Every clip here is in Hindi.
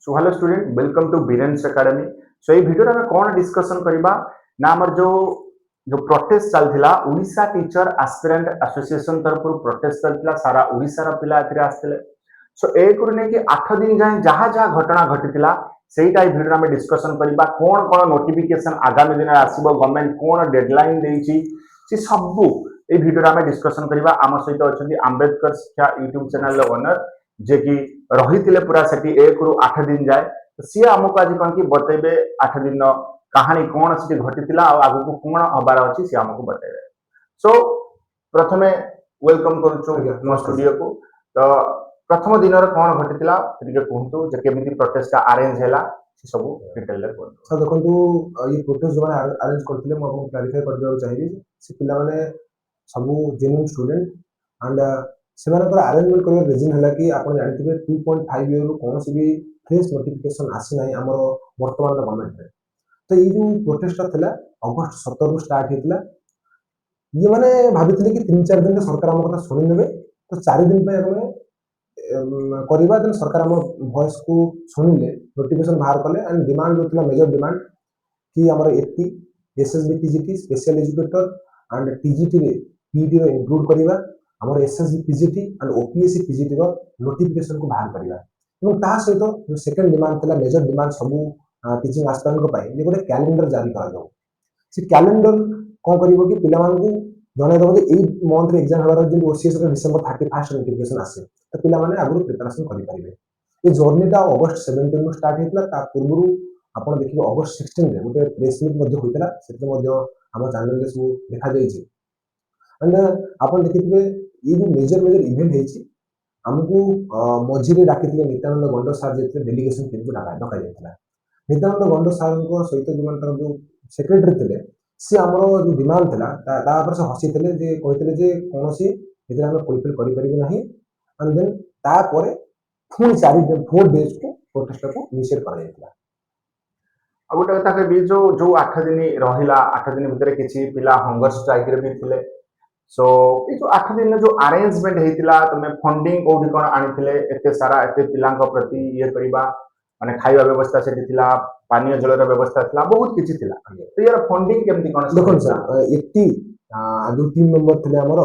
So hello student welcome to Biren's academy. So ये वीडियो में कौन डिस्कशन करबा ना हमर जो जो प्रोटेस्ट चलथिला ओडिशा टीचर एस्पिरेंट एसोसिएशन तरफ प्रोटेस्ट चलथिला सारा ओडिशा रा पिला एथिरे आस्थिले। सो ए कुरने कि 8 दिन जाय जहा जहा घटना घटितिला सेटा ए वीडियो में डिस्कशन करबा कोन कोन नोटिफिकेशन आगामी दिन आसीबो गवर्नमेंट कोन डेडलाइन देछि से सब ए वीडियो में डिस्कशन करबा। आम सहित अछंती अंबेडकर शिक्षा यूट्यूब चैनल ओनर जे कि रही पूरा से 1 रु 8 दिन जाए तो सी आमको आज कौन कि बतेबे 8 दिन कहानी कौन से घटी आगु कौन हबार अच्छी सी आमको बतेबे। सो प्रथमे वेलकम करूँ स्टूडियो को। तो प्रथम दिन कौन घटी कहतु जे केमिति प्रोटेस्ट अरेंज हैला से सब डिटेल रे कहतु। सर देखंतु ये प्रोटेस्ट जो अरेंज करथिले म आपको क्लैरिफाई कर देबा चाहिए से पिला माने सब जेन्युइन स्टूडेंट एंड सेमानकर अरेंजमेंट कर रीजन है कि आप जानते 2.5 ईयर कौन भी फ्रेश नोटिफिकेशन आसी ना आम वर्तमान गवर्नमेंट में। तो ये जो प्रोटेस्ट था अगस्ट 17 रु स्टार्ट होता ये मैंने भाभी कि 3-4 दिन सरकार आम कथा शुणी ने तो 4 दिन करवा सरकार आम वॉइस को शुणिले नोटिफिकेशन बाहर कले एंड डिमांड जो था मेजर डिमांड कि आम एटी SSB TGT special educator and TGT रे पीटी रो इंक्लूड करवा आम SSB PGT and OPSC PGT रो नोटिफिकेशन को बाहर करवा एवं ता सहित जो सेकंड डिमांड था मेजर डिमांड सब टीचिंग एस्पिरेंट को पाई गोटे कैलेंडर जारी करा जाऊ से कैलेंडर कौन करिवो कि पिला मानकू जने दबो जे एई मंथ रे एग्जाम हबार जे ओसीएस रे डिसेंबर 31 नोटिफिकेशन आसे तो पिला माने आगु प्रिपरेशन करि परिबे। ये जर्नीटा अगस्त 17 नु स्टार्ट हेतला ता पूर्वरु आपण देखिबो अगस्त 16 रे गोटे प्रेस मीट मध्ये होइतला सेते मध्ये हम चैनल रे सब देखा जाय छै एंड आपण देखिथिबे ये जो मेजर इवेंट हेछि हमकू मझिरे डाकिथिले नित्यानंद गंड सर जेते डेलीगेशन केनको डका जायतला। नित्यानंद गंड सर को सहित जो सेक्रेटरी थे सी आम जो डिमांड था से हसी थे कहते कौन सी हम फुलफिल करें एंड देन तापर पुणी 4 डेज को प्रोटेस्ट को इनिशिएट कर गोटे कथा कहबी जो जो 8 दिन रहिला 8 दिन भितर किछि पिला हंगर स्ट्राइक रे भी थिले। सो ये जो 8 दिन जो अरेंजमेंट हेतिला तुमे फंडिंग कोठी कोन आनिथिले एते सारा एते पिलांक प्रति ये करबा माने खाइबा व्यवस्था से दिथिला पानी जल रे व्यवस्था थिला बहुत किछि थिला। तो यार फंडिंग केमति कोन देखो सर एटी जो टीम मेंबर थे हमर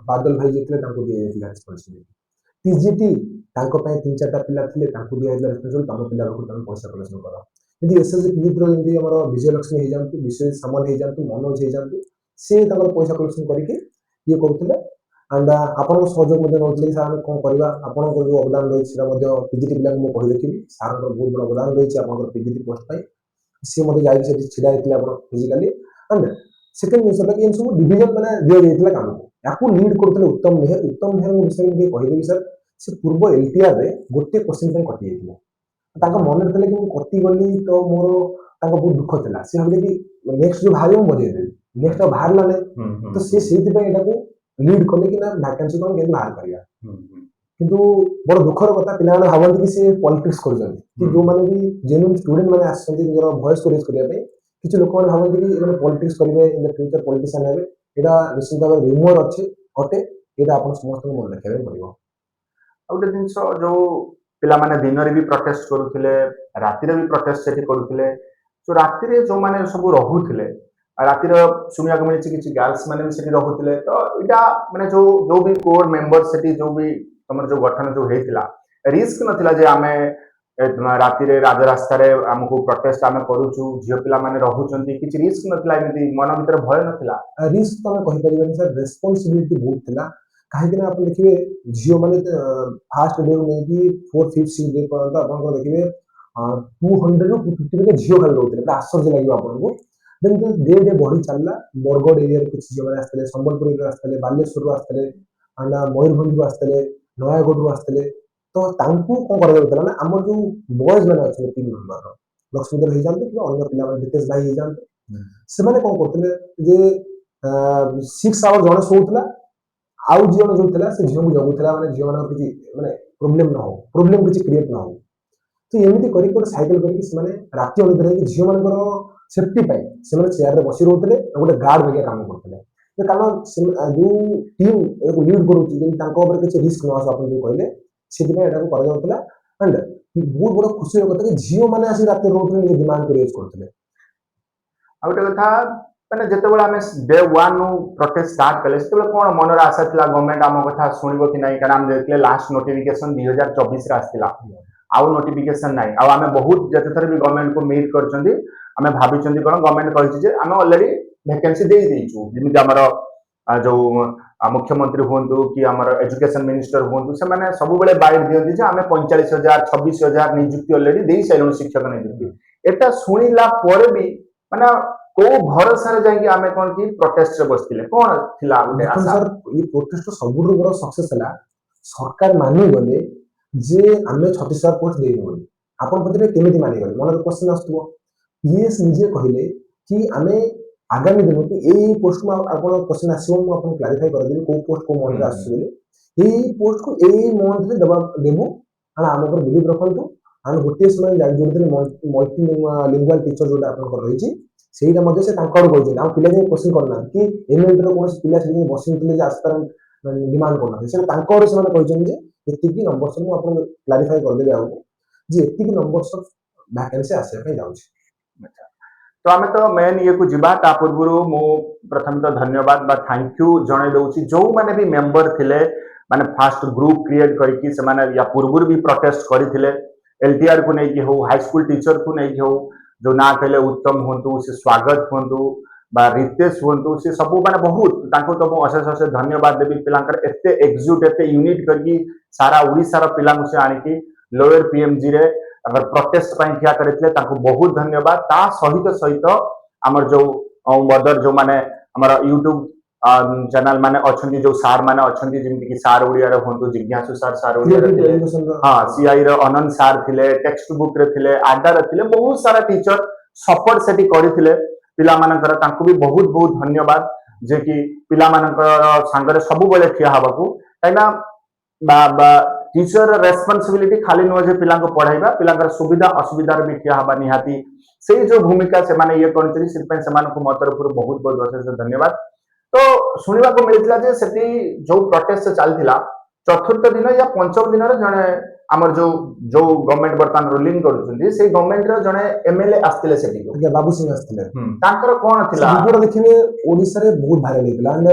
बादल भाई जेतले तांको दिया जेतला रिस्पांसिबिलिटी टीजीटी तांको पय 3-4टा पिला थिले तांको दिया जेतला रिस्पांसिबिलिटी तांको पिला को तांको पैसा कलेक्शन करा यदि एसएसजी पीजीटी रो यदि हमर विजय लक्ष्मी हे जानतु विशेष सामान हे जानतु मनोज हे जानतु से तांको पैसा कलेक्शन करके ये करथिले एंड आपन सहयोग मध्ये नउतले सर हम कोन करबा आपन को जो अवदान रही छिला मध्ये पीजीटी पिला को कहि देखि सर को बहुत बड़ा अवदान रही छै आपन पीजीटी पोस्ट पय सी मध्ये जाई से छिडा हेतले आपन फिजिकली एंड सेकंड न्यूज कि इन सब डिवीजन माने दिया जाइतला काम को याकू लीड करथले उत्तम मेहर विषय में कहि देबी सर से पूर्व एलटीआर रे गोटे क्वेश्चन पे कटि जाइतला ताका मन रे कि कटि गली तो मोर ताका बहुत दुख थला से हम कि नेक्स्ट जो भाई हम बजे देबी नेक्स्ट बाहर लाने तो से सेति पे एटा को लीड करले कि ना वैकेंसी को केन बाहर करिया किंतु बड़ दुखर कथा पिला माने भाबंती कि से पॉलिटिक्स कर जंती कि जो माने भी जेन्युइन स्टूडेंट माने आसंती निजर वॉइस को रेज करिया पे किछ लोक माने भाबंती कि एने पॉलिटिक्स करिवे इन द फ्यूचर पॉलिटिशियन हेबे एटा निश्चित भाव रिमोर अछि अटे एटा आपण समस्त को मन रखिबे पड़िबो। आउटे दिन जो पिला माने दिन रे भी प्रोटेस्ट करूथिले राति रे भी प्रोटेस्ट सेठी करूथिले। सो राति रे जो माने सब रहुथिले राति रे सुनिया को मिलछि किछि गर्ल्स माने भी सेठी रहुथिले तो एटा माने जो भी कोर मेंबर सेठी जो भी तमर जो गठन जो हेतिला रिस्क नथिला जे आमे राति रे राज रास्ता रे हमको प्रोटेस्ट आमे करूछु जियो पिला माने रहुचंती किछि रिस्क नथिला एमिति मन भीतर भय नथिला। रिस्क तो हम कहि परिबनि सर रिस्पांसिबिलिटी बहुत थिला काहे कि आपण देखिबे जियो माने फास्ट डे में कि 4 5 6 डे पर्यंत आपण को देखिबे 200 टू 250 के जियो खाली रहउतले त आश्चर्य লাগিব आपण को देन डे डे बढ़ी चलला बरगड एरिया रे किछि जियो माने आस्तले संबलपुर रे आस्तले बालेश्वर रो आस्तले आना मयूरभंज रो आस्तले नयागढ़ रो आस्तले तो तांकू कोन करा जाउतला ना हमर जो बॉयज माने अछि टीम मेंबर लक्ष्मीधर हे जानते कि अन्य पिला माने रितेश भाई हे जानते से माने कोन करतले जे 6 आवर जने सोउतला आउ जीवन जो थला से जीवन जगुतला माने जीवन किछि माने प्रॉब्लम किछि क्रिएट न हो तो एमिति करी को साइकिल करी से माने राति अनिद्रा कि जीवन मानकर सेफ्टी पाई से माने चेयर रे बसी रहउतले गोटे गार्ड बगे काम करतले तो कारण जो टीम एको लीड करूची जे तांको ऊपर किछि रिस्क न आस अपन जो कहले सेति पे एटा को करा जाउतला एंड बहुत बड़ खुशी कथा कि झील मैंने आसी रात रोड डिमांड कर करते ଆଉ ଗୋଟେ କଥା ମାନେ ଯେତେବେଳେ ଆମେ ଡେ 1 ରୁ ପ୍ରୋଟେଷ୍ଟ ଷ୍ଟାର୍ଟ କଲେ ସେତେବେଳେ କ'ଣ ମନରେ ଆଶା ଥିଲା ଗଭର୍ଣ୍ଣମେଣ୍ଟ ଆମ କଥା ଶୁଣିବ କି ନାହିଁ କାରଣ ଆମେ ଦେଖିଲେ ଲାଷ୍ଟ ନୋଟିଫିକେସନ 2024 ରେ ଆସିଥିଲା ଆଉ ନୋଟିଫିକେସନ ନାହିଁ ଆଉ ଆମେ ବହୁତ ଯେତେଥର ବି ଗଭର୍ଣ୍ଣମେଣ୍ଟକୁ ମିଟ୍ କରିଛନ୍ତି ଆମେ ଭାବିଛନ୍ତି କ'ଣ ଗଭର୍ଣ୍ଣମେଣ୍ଟ କହିଛି ଯେ ଆମେ ଅଲରେଡି ଭ୍ୟାକେନ୍ସି ଦେଇଦେଇଛୁ ଯେମିତି ଆମର ଯୋଉ ମୁଖ୍ୟମନ୍ତ୍ରୀ ହୁଅନ୍ତୁ କି ଆମର ଏଜୁକେସନ ମିନିଷ୍ଟର ହୁଅନ୍ତୁ ସେମାନେ ସବୁବେଳେ ବାଇଟ୍ ଦିଅନ୍ତି ଯେ ଆମେ 45,000 26,000 ନିଯୁକ୍ତି ଅଲରେଡି ଦେଇସାରିଲୁଣି ଶିକ୍ଷକ ନିଯୁକ୍ତି ଏଟା ଶୁଣିଲା ପରେ ବି ମାନେ କୋଉ ଭରସାରେ ଯାଇକି ଆମେ କ'ଣ କି ପ୍ରୋଟେଷ୍ଟରେ ବସିଥିଲେ କ'ଣ ଥିଲା ଗୋଟେ देखो ଆଶା सर ये प्रोटेस्ट सबुठ बड़ सक्सेस है सरकार मानिगले जे आम 36,000 पोस्ट देनु बोली आपण पते केमिति मानिगले मन क्वेश्चन आस्तबो पीएस निजे कहले कि आमे आगामी दिन को ए पोस्ट में आपण क्वेश्चन आसीबो मु आपण क्लैरिफाई कर देबी को पोस्ट को मंथ आसी बोली ए पोस्ट को ए मंथ रे दबा देबो आना आम पर बिलीव रखंतु आन गोटे समय जोडे मल्टी लिंगुअल टीचर जोडा आपण कर रहिछि ସେଇଟା ମଧ୍ୟ ସେ ତାଙ୍କ ଆଡୁ କହିଛନ୍ତି ଆଉ ପିଲା ଯାଇ କ୍ୱେଶ୍ଚିନ୍ କରୁନାହାନ୍ତି କି ଏମଏଲଟିର କୌଣସି ପିଲା ସେଠି ବସିଥିଲେ ଯେ ଆସ୍ପାରାଣ୍ଟ ଡିମାଣ୍ଡ କରୁନାହାନ୍ତି ସେଟା ତାଙ୍କ ଆଡୁ ସେମାନେ କହିଛନ୍ତି ଯେ ଏତିକି ନମ୍ବର୍ସ ମୁଁ ଆପଣଙ୍କୁ କ୍ଲାରିଫାଇ କରିଦେବି ଆଗକୁ ଯେ ଏତିକି ନମ୍ବର୍ସ ଭ୍ୟାକେନ୍ସି ଆସିବା ପାଇଁ ଯାଉଛି ତ ଆମେ ତ ମେନ୍ ଇଏକୁ ଯିବା ତା ପୂର୍ବରୁ ମୁଁ ପ୍ରଥମେ ତ ଧନ୍ୟବାଦ ବା ଥ୍ୟାଙ୍କ ୟୁ ଜଣାଇ ଦଉଛି ଯୋଉମାନେ ବି ମେମ୍ବର ଥିଲେ ମାନେ ଫାଷ୍ଟ ଗ୍ରୁପ କ୍ରିଏଟ କରିକି ସେମାନେ ୟା ପୂର୍ବରୁ ବି ପ୍ରୋଟେଷ୍ଟ କରିଥିଲେ ଏଲଟିଆର କୁ ନେଇକି ହଉ ହାଇସ୍କୁଲ ଟିଚର କୁ ନେଇକି ହଉ जो ना कहले उत्तम हुंतु से स्वागत हुंतु बा रितेश हुंतु से सब माने बहुत तांको तो मु अशेष अशेष धन्यवाद देबी पिलांकर एते एक्सक्यूट एते यूनिट करके सारा ओडिसा रा पिला से आनिकी लोअर पीएमजी रे अगर प्रोटेस्ट पई ठिया करथिले तांको बहुत धन्यवाद ता सहित सहित हमर जो मदर जो माने हमर यूट्यूब चैनल माने अछंती जो सार माने अछंती जेमति कि सार ओडिया रे हुंतु जिज्ञासु सार ओडिया रे थिले हां सीआई रे अनंत सार थिले टेक्स्ट बुक रे थिले आडा रे थिले बहुत सारा टीचर सपोर्ट सेठी करिथिले पिला मानकर तांको भी बहुत बहुत धन्यवाद जे कि पिला मानकर संगरे सब बेले ठिया हबाकू काइना बा टीचर रेस्पोंसिबिलिटी खाली नो जे पिला को पढाइबा पिलांकर सुविधा असुविधा रे भी ठिया हबा निहाती सेही जो भूमिका से माने ये करथि सिर्फ से मानको मो तरफ बहुत बहुत अशेष धन्यवाद तो शुणा को मिलता जे सेठी जो प्रोटेस्ट चलथिला चतुर्थ दिन या पंचम दिन रे जने हमर जो गवर्नमेंट बर्तमान रूलिंग करूछन्ती से गवर्नमेंट रे जने एमएलए आस्तिले सेठी को आज्ञा बाबू सिंह आस्तिले तांकर कोन थिला वीडियो देखिबे ओडिसा रे बहुत भाइरल हेतला एंड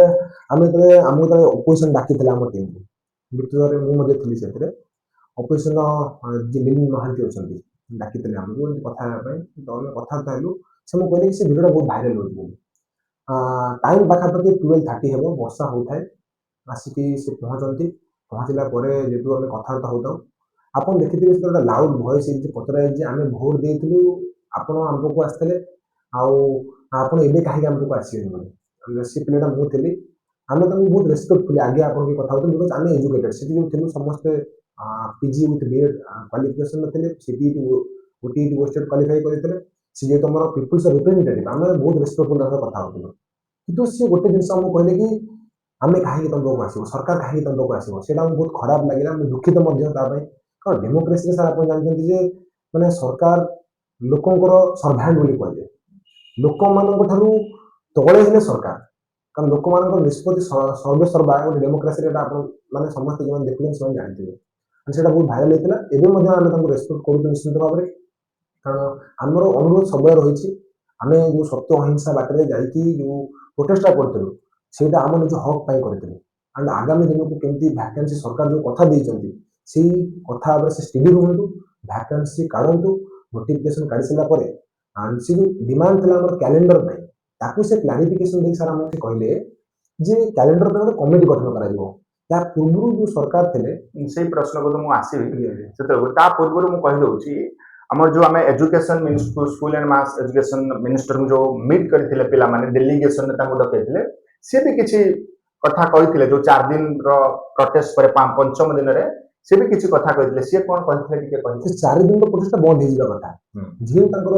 हमें तले हमहु तले ऑपोजिशन डाकितला हमर टीम को वीडियो रे मु मध्ये थिली सेतरे ऑपोजिशन जे लिंग महांती अछन्ती डाकितले हमहु कथा पय तो हम कथा कहलु से मु कहले कि से वीडियो बहुत भाइरल होई टाइम पाखापाखि 12:30 हेबो वर्षा होउथाय आसिकी से पहुंचला परे जेतु हम कथार्थ होताउ आपण देखिथिबे से लाउड वॉइस जे पतरा जे आमे भोट देइथिलु आपण हमको आस्तले आउ आपण एबे काहे हमको आसीबे बोली से प्लेटा मु थिली आमे तमु बहुत रेस्पेक्टफुली आगे आपण के कथा होतो बिकॉज़ आमे एजुकेटेड सिटी जो थिलु समस्त पीजी विथ बीएड क्वालिफिकेशन में थिले सिटी ओटीटी पोस्टेड क्वालिफाई करथिले से जे तमरो पीपल्स रिप्रेजेंटेटिव आमे बहुत रेस्पेक्टफुल कथा होतो किंतु से गोटे जिनस हम कहले कि आमे काहे तुम लोग आसीबो सरकार काहे तुम लोग आसीबो सेटा हम बहुत खराब लागिला मु दुखित मध्य ता पय कारण डेमोक्रेसी रे सर आपण जानते जे माने सरकार लोकंकर सर्वेंट बोली कहले लोक मानक थारु तळे हेले सरकार कारण लोक मानक निष्पत्ति सर्वे सर्वा गोटे डेमोक्रेसी रे आपण माने समस्त जन देखुन सब जानथिबे सेटा बहुत भाइरल हेतला एबे मध्य आमे तांको रेस्पेक्ट करू निश्चित भाबरे कारण हमरो अनुरोध सबय रहिछि आमे जो सत्य अहिंसा बाटरे जाईकी जो प्रोटेस्ट करथिलु सेटा हम निज हक पाई करथिलु एंड आगामी दिन को केमती वैकेंसी सरकार जो कथा देइचंती सेही कथा आबे से स्टडी रहंतु वैकेंसी काढंतु नोटिफिकेशन काढि सला परे एंड से जो डिमांड थला हमर कैलेंडर नै ताकू से क्लैरिफिकेशन दे सारा हमके कहले जे कैलेंडर पे कमिटी गठन करा जिवो या पूर्व जो सरकार थिले सेही प्रश्न को तो मु आसीबी सेते ता पूर्व मु कहि दउची हमर जो हमें education minister school and mass education minister जो मीट करथिले पिला माने डेलीगेशन ने तांको डकेथिले से भी किछि कथा कहिथिले जो 4 दिन रो प्रोटेस्ट पर पंचम दिन रे से भी किछि कथा कहिथिले से कोन कहिथिले टिके कहि 4 दिन रो प्रोटेस्ट बंद हे जिबा कथा जे तांकर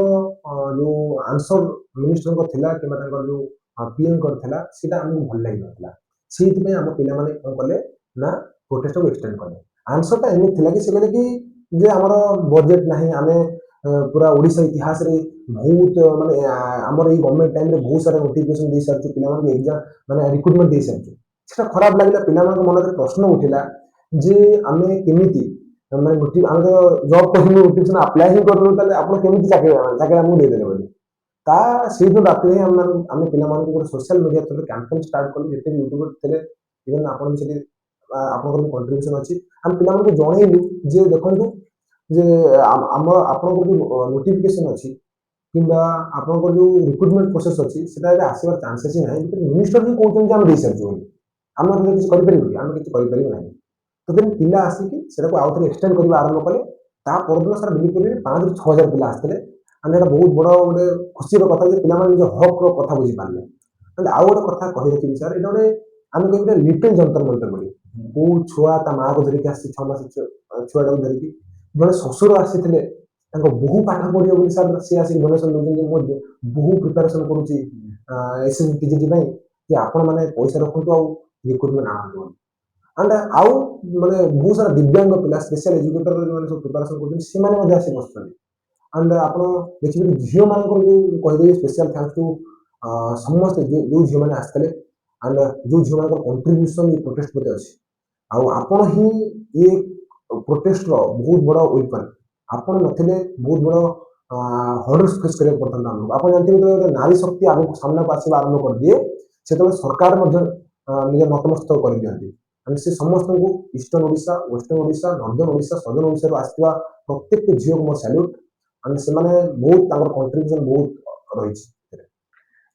जो आंसर मिनिस्टर को थिला कि तांकर जो पीएम करथिला सेटा हमहु भल लागि नथिला सेति पे हम पिला माने कोन कले ना प्रोटेस्ट को एक्सटेंड करले आंसर ता एमे थिला कि से कहले कि जे हमर बजट नाही आमे पूरा ओडिसा इतिहास रे बहुत माने हमर ई गवर्नमेंट टाइम रे बहुत सारा नोटिफिकेशन दे सारछु पिला मन एग्जाम माने रिक्रूटमेंट दे सारछु सेटा खराब लागिला पिला मन मन रे प्रश्न उठिला जे आमे केमिति ମାନେ ଆମେ ତ ଜବ୍ କରିବୁ ନୋଟିଫିକେସନ ଆପ୍ଲାଏ ହିଁ କରିବୁ ତାହେଲେ ଆପଣ କେମିତି ଚାକିରି ଆମକୁ ଦେଇଦେଲେ ବୋଲି ତା ସେଇ ଯୋଉ ରାତିରେ ଆମେ ପିଲାମାନଙ୍କୁ ଗୋଟେ ସୋସିଆଲ ମିଡିଆ ଥ୍ରୁରେ କ୍ୟାମ୍ପେନ୍ ଷ୍ଟାର୍ଟ କଲୁ ଯେତେ ବି ୟୁଟ୍ୟୁବର ଥିଲେ ଇଭେନ୍ ଆପଣ ବି ସେଠି ଆପଣଙ୍କର ବି କଣ୍ଟ୍ରିବ୍ୟୁସନ ଅଛି ଆମେ ପିଲାମାନଙ୍କୁ ଜଣେଇଲୁ ଯେ ଦେଖନ୍ତୁ ଯେ ଆମର ଆପଣଙ୍କର ଯୋଉ ନୋଟିଫିକେସନ ଅଛି କିମ୍ବା ଆପଣଙ୍କର ଯୋଉ ରିକ୍ରୁଟମେଣ୍ଟ ପ୍ରୋସେସ ଅଛି ସେଟା ଏବେ ଆସିବାର ଚାନ୍ସେସ୍ ହିଁ ନାହିଁ ମିନିଷ୍ଟର ହିଁ କହୁଛନ୍ତି ଆମେ ଦେଇସାରିଛୁ ବୋଲି ଆମେ କିଛି କରିପାରିବୁ କି ଆମେ କିଛି କରିପାରିବୁ ନାହିଁ ତ ତେଣୁ ପିଲା ଆସିକି ସେଟାକୁ ଆଉ ଥରେ ଏକ୍ସଟେଣ୍ଡ କରିବା ଆରମ୍ଭ କଲେ ତା ପରଦିନ ସାର୍ ବିଲିଭ୍ କରିବେ 5,000 ରୁ 6,000 ପିଲା ଆସିଥିଲେ ଆମେ ଏଇଟା ବହୁତ ବଡ ଗୋଟେ ଖୁସିର କଥା ଯେ ପିଲାମାନେ ନିଜ ହକ୍ ର କଥା ବୁଝିପାରିଲେ ଆଉ ଗୋଟେ କଥା କହି ରଖିବି ସାର୍ ଏଇଟା ଗୋଟେ ଆମେ କହିଲେ ଲିଟିଲ ଯନ୍ତ୍ର ମନ୍ତ୍ର ବୋଲି କୋଉ ଛୁଆ ତା ମାଆକୁ ଧରିକି ଆସିଛି 6 ମାସ ଛୁଆଟାକୁ ଧରିକି ଜଣେ ଶ୍ୱଶୁର ଆସିଥିଲେ ତାଙ୍କ ବହୁ ପାଠ ପଢିବ ବୋଲି ସାର୍ ସିଏ ଆସିକି ଡୋନେସନ ଦଉଛନ୍ତି ମୁଁ ବହୁ ପ୍ରିପାରେସନ କରୁଛି ଏସଏସସି ଟିଜିଟି ପାଇଁ ଯେ ଆପଣ ମାନେ ପଇସା ରଖନ୍ତୁ ଆଉ ରିକ୍ରୁଟମେଣ୍ଟ ଆଣନ୍ତୁ ଆଣ୍ଡ ଆଉ ମାନେ ବହୁତ ସାରା ଦିବ୍ୟାଙ୍ଗ ପିଲା ସ୍ପେଶାଲ ଏଜୁକେଟର ଯୋଉମାନେ ସବୁ ପ୍ରିପାରେସନ କରୁଛନ୍ତି ସେମାନେ ମଧ୍ୟ ଆସି ବସୁଛନ୍ତି ଆଣ୍ଡ ଆପଣ ଦେଖିବେ ଝିଅ ମାନଙ୍କର ଯୋଉ କହିଦେବି ସ୍ପେଶାଲ ଥ୍ୟାଙ୍କ୍ସ ଟୁ ସମସ୍ତେ ଯୋଉ ଝିଅମାନେ ଆସିଥିଲେ ଆଣ୍ଡ ଯୋଉ ଝିଅମାନଙ୍କର କଣ୍ଟ୍ରିବ୍ୟୁସନ ଏ ପ୍ରୋଟେଷ୍ଟ ପ୍ରତି ଅଛି ଆଉ ଆପଣ ହିଁ ଏ ପ୍ରୋଟେଷ୍ଟର ବହୁତ ବଡ ୱେପନ୍ ଆପଣ ନଥିଲେ ବହୁତ ବଡ ହର୍ଡଲ୍ସ ଫେସ୍ କରିବାକୁ ପଡିଥାନ୍ତା ଆମକୁ ଆପଣ ଜାଣିଥିବେ ଯେତେବେଳେ ନାରୀ ଶକ୍ତି ଆଗକୁ ସାମ୍ନାକୁ ଆସିବା ଆରମ୍ଭ କରିଦିଏ ସେତେବେଳେ ସରକାର ମଧ୍ୟ ନିଜ ନତମସ୍ତକ କରିଦିଅନ୍ତି ସେ ସମସ୍ତଙ୍କୁ eastern Odisha western Odisha Northern Odisha ସଦର୍ଣ୍ଣ ଓଡ଼ିଶାରୁ ଆସିଥିବା ପ୍ରତ୍ୟେକଟି ଝିଅକୁ ମୋର ସାଲ୍ୟୁଟ୍ ଆଣ୍ଡ ସେମାନେ ବହୁତ ତାଙ୍କର କଣ୍ଟ୍ରିବ୍ୟୁସନ ବହୁତ ରହିଛି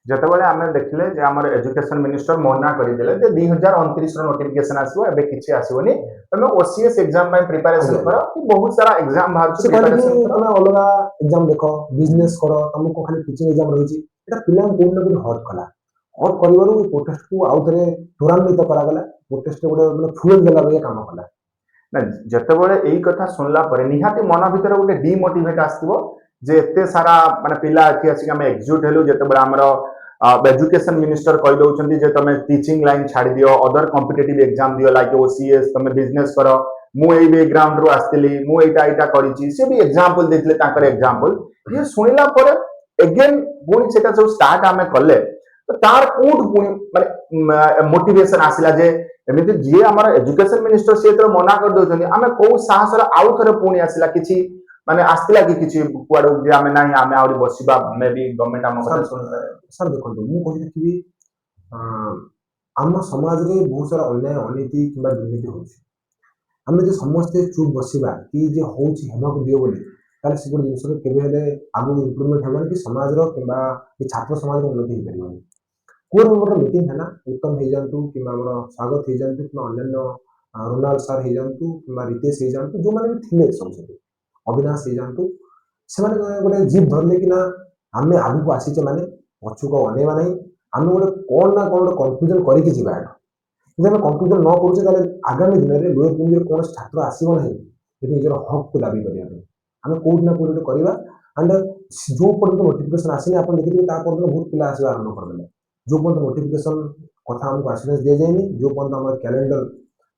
ଯେତେବେଳେ ଆମେ ଦେଖିଲେ ଯେ ଆମର ଏଜୁକେସନ ମିନିଷ୍ଟର ମନା କରିଦେଲେ ଯେ 2029 ର ନୋଟିଫିକେସନ ଆସିବ ଏବେ କିଛି ଆସିବନି ତମେ ଓସିଏସ୍ ଏକ୍ସାମ ପାଇଁ ପ୍ରିପାରେସନ କର କି ବହୁତ ସାରା ଏକ୍ସାମ ବାହାରୁଛି ସେ କହିଲେ ପ୍ରିପାରେସନ କି କର ତମେ ଅଲଗା ଏକ୍ସାମ ଦେଖ ବିଜନେସ କର ତମକୁ ଖାଲି ଟିଚିଂ ଏକ୍ସାମ ରହିଛି ଏଟା ପିଲାଙ୍କୁ କୋଉଠି ନା କୋଉଠି ହର୍ଟ କଲା ହର୍ଟ କରିବାରୁ ଏ ପ୍ରୋଟେଷ୍ଟକୁ ଆଉ ଥରେ ତ୍ୱରାନ୍ୱିତ କରାଗଲା ପ୍ରୋଟେଷ୍ଟ ଗୋଟେ ମାନେ ଫୁଏଲ ଦେଲା ଭଳିଆ କାମ କଲା ନା ଯେତେବେଳେ ଏଇ କଥା ଶୁଣିଲା ପରେ ନିହାତି ମନ ଭିତରେ ଗୋଟେ ଡିମୋଟିଭେଟ ଆସିଥିବ ଯେ ଏତେ ସାରା ମାନେ ପିଲା ଏଠି ଆସିକି ଆମେ ଏକଜୁଟ ହେଲୁ ଯେତେବେଳେ ଆମର एजुकेशन मिनिस्टर कही दौरान जे तुम टीचिंग लाइन छाड़ दियो अदर कॉम्पिटिटिव एग्जाम दियो लाइक ओसीएस तुम बिजनेस कर मु एई बैकग्राउंड रु आस्तिली मु एटा एटा करिछि से भी एग्जांपल देथिले ताकर एग्जांपल ये सुनिला परे अगेन पुणी सेटा जो स्टार्ट आमे कले तो तार कोड पुणी माने मोटिवेशन आसिला जे एमिति जे हमर एजुकेशन मिनिस्टर से तो मना कर दोछन आमे को साहस आउ थरे पुणी आसिला किछि माने आस्तिला कि किछि कुआडो जे आमे नाही आमे आउरी बसिबा मे भी गवर्नमेंट आम कथा सुनि पारे सर देखो मु कहि देखिबी आम समाज रे बहुत सारा अन्याय अनीति किंबा दुर्नीति होछि आमे जे समस्ते चुप बसिबा कि जे होछि हेमाको दियो बोली ताले से गुड जिंस केबे हेले आगु इंप्रूवमेंट हेबन कि समाज रो किंबा कि छात्र समाज रो उन्नति हे परिबन कोर मोर मीटिंग है ना उत्तम हे जानतु किंबा हमर स्वागत हे जानतु किंबा अन्य रोनाल्ड सर हे जानतु किंबा रितेश हे जानतु जो माने भी थिले समझे अविनाश हे जानतु से माने गोटे जीत धरले कि ना आमे आगु को आसीचे माने पछु को अनेवा नहीं आमे गोटे कोन ना कोन कंक्लूजन करिकि जिबा जब आमे कंक्लूजन न करूचे ताले आगामी दिन रे लोअर पुंजी रे कोन छात्र आसीबो नहीं कि निजर हक को दाबी करिया आमे कोड ना कोड करबा एंड जो पर्यंत नोटिफिकेशन आसीने आपण देखिथिबे ता पर्यंत बहुत पिला आसीबा आरंभ कर देले जो पर्यंत नोटिफिकेशन कथा हमको आसीने दे जायनी जो पर्यंत हमर कैलेंडर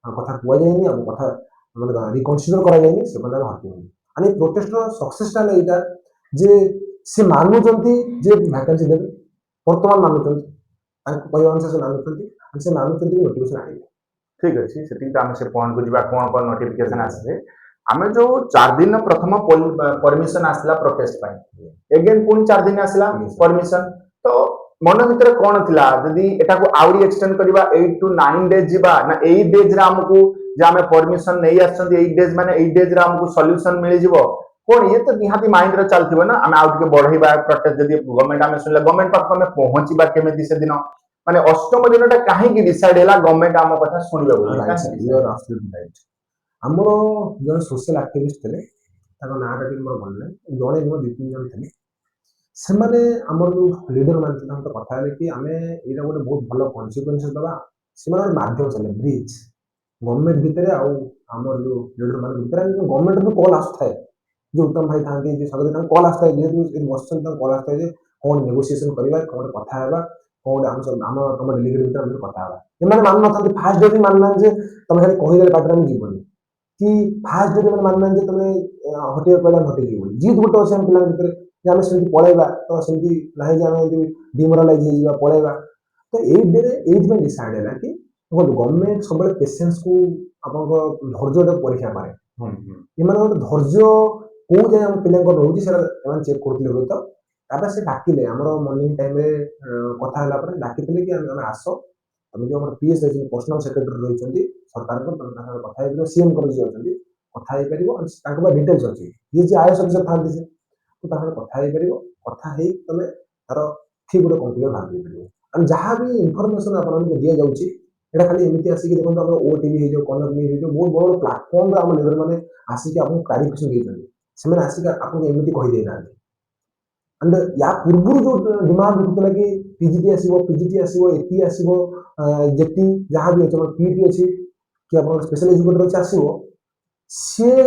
कथा कुआ जायनी हम कथा मतलब रिकंसीडर करा जायनी से पर्यंत हटि अनि प्रोटेस्ट रो सक्सेस ता एटा जे से मानुचंती जे वैकेंसी देबे वर्तमान मानुचंती तांको कहवा अनुसार से मानुचंती आणि से मानुचंती नोटिफिकेशन आइबे ठीक अछि सेटिंग तो आमे से पॉइंट को जिबा कोन कोन नोटिफिकेशन आसीबे आमे जो 4 दिन प्रथम परमिशन आसला प्रोटेस्ट पाई अगेन पुनी 4 दिन आसला परमिशन तो मन भितर कोन थिला जदी एटा को आउरी एक्सटेंड करबा 8 टू 9 डेज जिबा ना 8 डेज रा हमकु जे आमे परमिशन नै आछंती 8 डेज माने 8 डेज रा हमकु सॉल्यूशन मिलि जिवो कोन ये तो निहाती माइंड रे चलथिबो ना आमे आउट के बढ़ैबा प्रोटेस्ट जदी गवर्नमेंट आमे सुनले गवर्नमेंट पाख में पहुंचीबा केमेदी से दिन माने अष्टम दिनटा काहे की डिसाइड हैला गवर्नमेंट आम कथा सुनिबे बोली यू आर एब्सोल्युटली राइट हमरो जन सोशल एक्टिविस्ट थे ताको नाटा टिक मोर मन नै जणे नो दि तीन जन थे ସେମାନେ ଆମର ଯୋଉ ଲିଡର ମାନେ ଥିଲେ ତାଙ୍କ କଥା ହେଲେ କି ଆମେ ଏଇଟା ଗୋଟେ ବହୁତ ଭଲ କନସିକ୍ୱେନ୍ସ ଦବା ସେମାନେ ଗୋଟେ ମାଧ୍ୟମ ଚାଲେ ବ୍ରିଜ ଗଭର୍ଣ୍ଣମେଣ୍ଟ ଭିତରେ ଆଉ ଆମର ଯୋଉ ଲିଡର ମାନେ ଭିତରେ ଗଭର୍ଣ୍ଣମେଣ୍ଟ ରୁ କଲ୍ ଆସୁଥାଏ ଯେ ଉତ୍ତମ ଭାଇ ଥାନ୍ତି ଯେ ସ୍ୱାଗତ ତାଙ୍କୁ କଲ୍ ଆସୁଥାଏ ଯେହେତୁ ବସିଛନ୍ତି ତାଙ୍କୁ କଲ୍ ଆସୁଥାଏ ଯେ କଣ ନେଗୋସିଏସନ କରିବା କଣ କଥା ହେବା କଣ ଆମ ତମ ଡେଲିଗେଟ୍ ଭିତରେ ଆମେ କଥା ହେବା ଏମାନେ ମାନୁନଥାନ୍ତି ଫାଷ୍ଟ ଡେ ମାନୁନାହାନ୍ତି ଯେ ତମେ ଖାଲି କହିଦେଲେ ପାଟିରେ ଆମେ ଯିବନି କି ଫାଷ୍ଟ ଡେ ମାନେ ମାନୁନାହାନ୍ତି ଯେ ତମେ ହଟେଇବାକୁ କହିଲେ ଆମେ ହଟେଇ ଯିବନି ଜିଦ୍ ଗୋଟେ ଅଛି ଆମ ପିଲାଙ୍କ ଭିତରେ ଯେ ଆମେ ସେମିତି ପଳେଇବା ତ ସେମିତି ନାହିଁ ଯେ ଆମେ ଏମିତି ଡିମୋରାଲାଇଜ ହେଇଯିବା ପଳେଇବା ତ ଏଇଥିପାଇଁ ଡିସାଇଡ୍ ହେଲା କି ଦେଖନ୍ତୁ ଗଭର୍ଣ୍ଣମେଣ୍ଟ ସବୁବେଳେ ପେସେନ୍ସକୁ ଆପଣଙ୍କ ଧୈର୍ଯ୍ୟଟାକୁ ପରୀକ୍ଷା କରେ ଏମାନେ ଗୋଟେ ଧୈର୍ଯ୍ୟ କୋଉ ଯାଏଁ ଆମ ପିଲାଙ୍କର ରହୁଛି ସେଟା ଏମାନେ ଚେକ୍ କରୁଥିଲେ ହୁଏତ। ତାପରେ ସେ ଡାକିଲେ ଆମର ମର୍ଣ୍ଣିଂ ଟାଇମରେ କଥା ହେଲା ପରେ ଡାକିଥିଲେ କି ଆମେ ଆସ ତମେ ଯୋଉ ଆମର ପିଏସ୍ ଅଛନ୍ତି ପର୍ସନାଲ ସେକ୍ରେଟାରୀ ରହିଛନ୍ତି ସରକାରଙ୍କର ତମେ ତାଙ୍କ ସାଙ୍ଗରେ କଥା ହେଇପାରିବ ସିଏମଙ୍କର ଯିଏ ଅଛନ୍ତି କଥା ହେଇପାରିବ ତାଙ୍କ ପାଖରେ ଡିଟେଲ୍ସ ଅଛି ଇଏ ଯିଏ ଆଇଏଏସ୍ ଅଫିସର ଥାନ୍ତି ସେ ତ ତାଙ୍କ ସାଙ୍ଗରେ କଥା ହେଇପାରିବ କଥା ହେଇ ତମେ ତାର ଠିକ୍ ଗୋଟେ କନକ୍ଲୁଜନ ବାହାର କରିପାରିବ। ଆଉ ଯାହା ବି ଇନଫର୍ମେସନ ଆପଣଙ୍କୁ ଦିଆଯାଉଛି ଏଇଟା ଖାଲି ଏମିତି ଆସିକି ଦେଖନ୍ତୁ ଆମର ଓଟିଭି ହେଇଯାଉ କନକ ନ୍ୟୁଜ୍ ହେଇଯାଉ ବହୁତ ବଡ଼ ପ୍ଲାଟଫର୍ମରେ ଆମ ଲିଡର ମାନେ ଆସିକି ଆପଣଙ୍କୁ କ୍ଲାରିଫିକେସନ ଦେଇଛନ୍ତି ସେମାନେ ଆସିକି ଆପଣଙ୍କୁ ଏମିତି କହିଦେଇନାହାନ୍ତି। ଆଣ୍ଡ ୟା ପୂର୍ବରୁ ଯୋଉ ଡିମାଣ୍ଡ ଉଠୁଥିଲା କି ପିଜିଟି ଆସିବ ପିଜିଟି ଆସିବ ଏଟି ଆସିବ ଯେଟି ଯାହା ବି ଅଛି ଆମର ପିଟି ଅଛି କି ଆପଣଙ୍କ ସ୍ପେଶାଲ ଏଜୁକେଟର ଅଛି ଆସିବ ସିଏ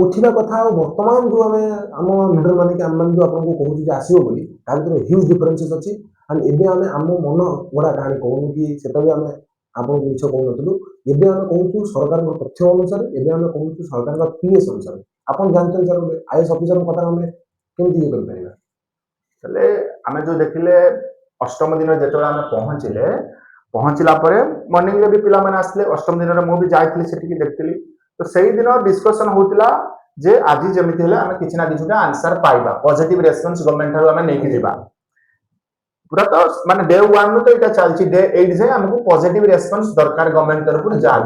ଉଠିବା କଥା ଆଉ ବର୍ତ୍ତମାନ ଯୋଉ ଆମେ ଆମ ଲିଡର ମାନେ କି ଆମେ ମାନେ ଯୋଉ ଆପଣଙ୍କୁ କହୁଛୁ ଯେ ଆସିବ ବୋଲି ତା ଭିତରେ ହ୍ୟୁଜ୍ ଡିଫରେନ୍ସେସ୍ ଅଛି। ଆଣ୍ଡ ଏବେ ଆମେ ଆମ ମନ ଗড়ା କାହାଣୀ କହୁନୁ କି ସେତେବେଳେ ଆମେ ଆପଣଙ୍କୁ ମିଛ କହୁନଥିଲୁ ଏବେ ଆମେ କହୁଛୁ ସରକାରଙ୍କ ତଥ୍ୟ ଅନୁସାରେ ଏବେ ଆମେ କହୁଛୁ ସରକାରଙ୍କ ପିଏସ୍ ଅନୁସାରେ ଆପଣ ଜାଣିଛନ୍ତି ସାର୍ ଆଇଏଏସ୍ ଅଫିସରଙ୍କ କଥା ଆମେ କେମିତି ଇଏ କରିପାରିବା। ହେଲେ ଆମେ ଯୋଉ ଦେଖିଲେ ଅଷ୍ଟମ ଦିନ ଯେତେବେଳେ ଆମେ ପହଞ୍ଚିଲା ପରେ ମର୍ଣ୍ଣିଂରେ ବି ପିଲାମାନେ ଆସିଲେ ଅଷ୍ଟମ ଦିନରେ ମୁଁ ବି ଯାଇଥିଲି ସେଠିକି ଦେଖିଥିଲି ତ ସେଇଦିନ ଡିସ୍କସନ ହଉଥିଲା ଯେ ଆଜି ଯେମିତି ହେଲେ ଆମେ କିଛି ନା କିଛି ଆନ୍ସର ପାଇବା ପଜିଟିଭ ରେସ୍ପନ୍ସ ଗଭର୍ଣ୍ଣମେଣ୍ଟ ଠାରୁ ଆମେ ନେଇକି ଯିବା ପୁରା ତ ମାନେ ଡେ 1 ରୁ ତ ଏଇଟା ଚାଲିଛି ଡେ 8 ଯାଏ ଆମକୁ ପଜିଟିଭ ରେସ୍ପନ୍ସ ଦରକାର ଗଭର୍ଣ୍ଣମେଣ୍ଟ ତରଫରୁ ଯାହା